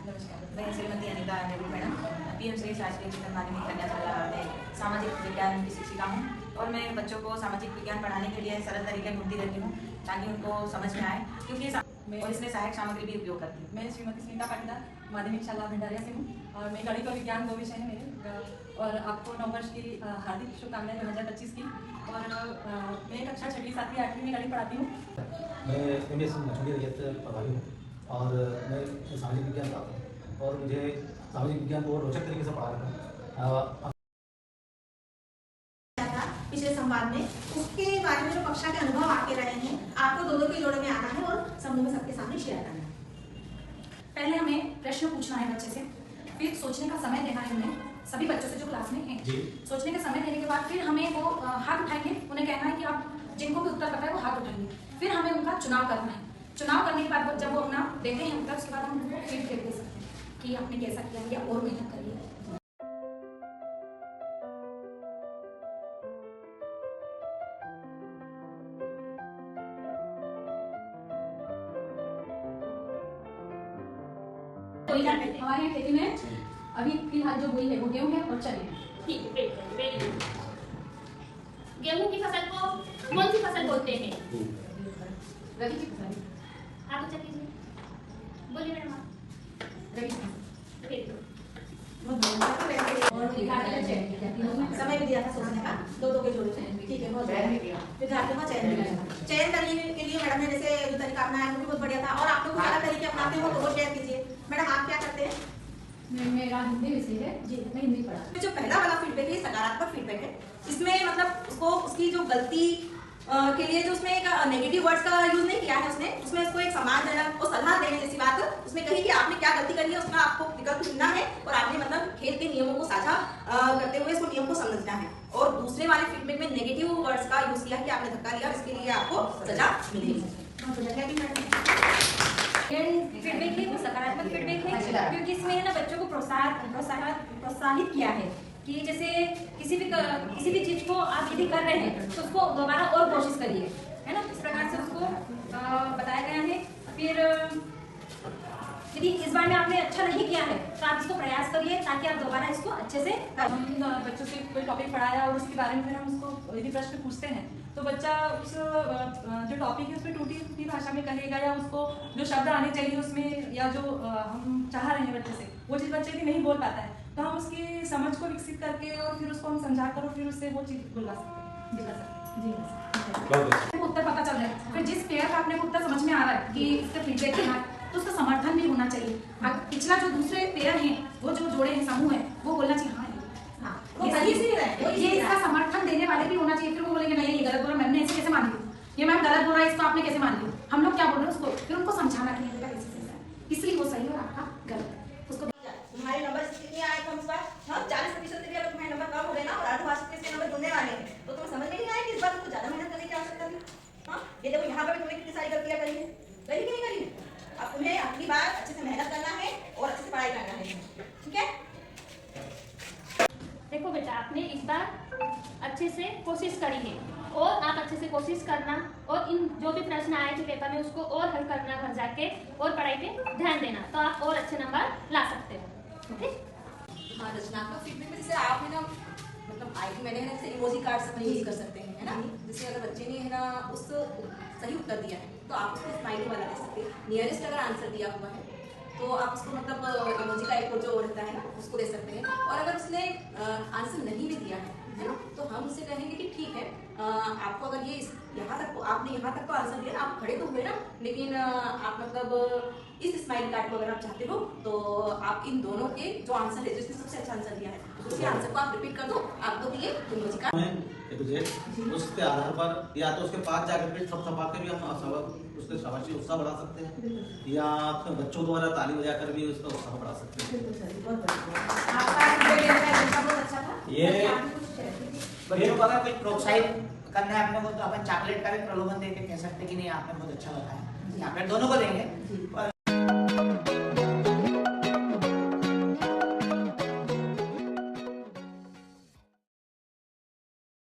नमस्कार, मैं Shrimati Anita Devi madam PMC शासकीय उच्चतर माध्यमिक कन्या शाला में सामाजिक विज्ञान की शिक्षिका हूँ और मैं बच्चों को सामाजिक विज्ञान पढ़ाने के लिए सरल तरीके ढूंढती रहती हूँ ताकि उनको समझ में आए, क्योंकि और इसमें सहायक सामग्री भी उपयोग करती हूँ। मैं श्रीमती स्मिता पाटीदार माध्यमिक शाला भंडारिया से हूँ और मैं गणित और विज्ञान 2 विषय है मेरे। और आपको नववर्ष की हार्दिक शुभकामनाएं 2025 की। और मैं कक्षा 6वीं 7वीं 8वीं में गणित पढ़ाती हूँ। मैं MS प्रभारी हूँ और मैं सामाजिक विज्ञान पढ़ाता हूँ और मुझे सामाजिक विज्ञान को रोचक तरीके से पढ़ा रखा पिछले संवाद में उसके बारे में जो कक्षा के अनुभव आके रहे हैं आपको दो के जोड़े में आना है और समूह में सबके सामने शेयर करना है। पहले हमें प्रश्न पूछना है बच्चे से, फिर सोचने का समय देना है उन्हें, सभी बच्चों से जो क्लास में हैं। सोचने का समय देने के बाद फिर हमें वो हाथ उठाएंगे, उन्हें कहना है कि आप जिनको भी उत्तर पता है वो हाथ उठाएंगे। फिर हमें उनका चुनाव करना है। चुनाव करने के बाद जब वो अपना देते हैं उत्तर, उसके बाद हम उनको फीडबैक दे सकते हैं कि आपने कैसा किया या और मेहनत करिए। हमारे यहाँ खेती में अभी फिलहाल जो बोई है वो गेहूँ है और चने हैं। ठीक है, वेरी गुड। गेहूं की फसल को कौन सी फसल बोलते हैं? रवि की फसल। आप अच्छा कीजिए, बोलिए मैडम आप। Ravi very good. समय भी दिया था सोचने का, दो के जोड़े से। ठीक है, बहुत बढ़िया। विद्यार्थियों का चयन करने के लिए मैडम ने जैसे जो तरीका अपनाया वो भी बहुत बढ़िया था और आप लोग अलग तरीके अपनाते हो तो वो शेयर कीजिए। मैडम आप क्या करते हैं? मेरा हिंदी विषय है जी, मैं हिंदी पढ़ा। जो पहला वाला फीडबैक है सकारात्मक फीडबैक है। इसमें मतलब उसको उसकी जो गलती के लिए जो उसमें एक नेगेटिव वर्ड्स का यूज नहीं किया है उसमें उसको एक सम्मानजनक और सलाह देने जैसी बात उसमें कही कि आपने क्या गलती करी है, उसका आपको विकल्प चुनना है और आपने मतलब खेल के नियमों को साझा करते हुए इसको नियम को समझना है। और दूसरे वाले फीडबैक में नेगेटिव वर्ड्स का यूज किया कि आपने धक्का दिया, इसके लिए आपको सजा मिलेगी। फीडबैक है वो सकारात्मक फीडबैक है, क्योंकि इसमें है ना बच्चों को प्रोत्साहित किया है कि जैसे किसी भी चीज को आप यदि कर रहे हैं तो उसको दोबारा और कोशिश करिए, है ना। इस प्रकार से उसको बताया गया है। फिर यदि इस बार में आपने अच्छा नहीं किया है तो आप इसको प्रयास करिए ताकि आप दोबारा इसको अच्छे से। हम बच्चों से कोई टॉपिक पढ़ाया और उसके बारे में फिर हम उसको यदि प्रश्न पूछते हैं तो बच्चा उस जो टॉपिक है उसमें टूटी भाषा में कहेगा या उसको जो शब्द आने चाहिए उसमें या जो हम चाह रहे हैं बच्चे से वो चीज़ बच्चे भी नहीं बोल पाता है, तो हम उसकी समझ को विकसित करके और फिर उसको हम समझा कर और फिर उससे वो चीज़ बुलवा सकते हैं। उत्तर पता चल रहा है, फिर जिस पेयर का आपने उत्तर समझ में आ रहा है कि इसका फीडबैक देना है तो उसका समर्थन भी होना चाहिए। पिछला जो दूसरे पेयर हैं वो जो जोड़े हैं समूह है वो बोलना चाहिए हाँ वो सही से ये इसका समर्थन देने वाले भी होना चाहिए। फिर वो बोलेंगे नहीं ये गलत बोला, मैम ने ऐसे कैसे मान लिया, ये मैम गलत बोल रहा है, इसको आपने कैसे मान लिया, हम लोग क्या बोल रहे हैं उसको फिर उनको समझाना कि बेटा ऐसे है, इसलिए वो सही और आपका गलत है। उसको तुम्हारे नंबर कितने आए थे इस बार? हाँ 40% से भी अगर तुम्हारे नंबर कम हो गए ना और अर्धवार्षिक के नंबर जुड़ने वाले हैं तो तुम्हें समझ में नहीं आया कि इस बार तुमको ज्यादा मेहनत करने की आवश्यकता थी। हाँ ये देखो यहाँ पर तुमने कितनी सारी गलतियां करी है, करी कि नहीं करी है? अब तुम्हें अगली बार अच्छे से मेहनत करना है और अच्छे से पढ़ाई करना है, ठीक है? देखो बेटा, आपने इस बार अच्छे से कोशिश करी है और आप अच्छे से कोशिश करना और इन जो भी प्रश्न आए थे पेपर में उसको और हल करना घर जाके और पढ़ाई पे ध्यान देना, तो आप और अच्छे नंबर ला सकते हो। ओके? हाँ, रचनात्मक फीडबैक में जैसे आपने ना मतलब आई मैंने है ना जैसे इमोजी कार्ड्स अपने यूज कर सकते हैं, है ना। जैसे अगर बच्चे ने है ना उस सही उत्तर दिया है तो आप उसको स्माइली वाला दे सकते हैं। नियरेस्ट अगर आंसर दिया हुआ है तो आप उसको मतलब इमोजी का एक जो रहता है ना उसको दे सकते हैं। और अगर उसने आंसर नहीं भी दिया है ना तो हम उससे कहेंगे कि ठीक है आपको अगर ये यहाँ तक आपने यहाँ तक तो आंसर दिया, आप खड़े तो हुए ना, लेकिन आप मतलब इस स्माइल कार्ड को अगर आप चाहते हो तो आप इन दोनों के जो आंसर है जिसने सबसे अच्छा आंसर दिया है उसके आंसर को आप रिपीट कर दो, आपको दिए इमोजी कार्ड। उसके आधार पर या तो उसके पास जाकर के थपथपा के भी हम उसके शाबाशी उत्साह बढ़ा सकते हैं या अपने बच्चों द्वारा ताली बजाकर भी उसका उत्साह बढ़ा सकते हैं। ये लोग अगर कोई प्रोत्साहित करना है अपने को तो अपन चॉकलेट का भी प्रलोभन देके कह सकते कि नहीं आपने बहुत अच्छा बताया, चॉकलेट दोनों को देंगे।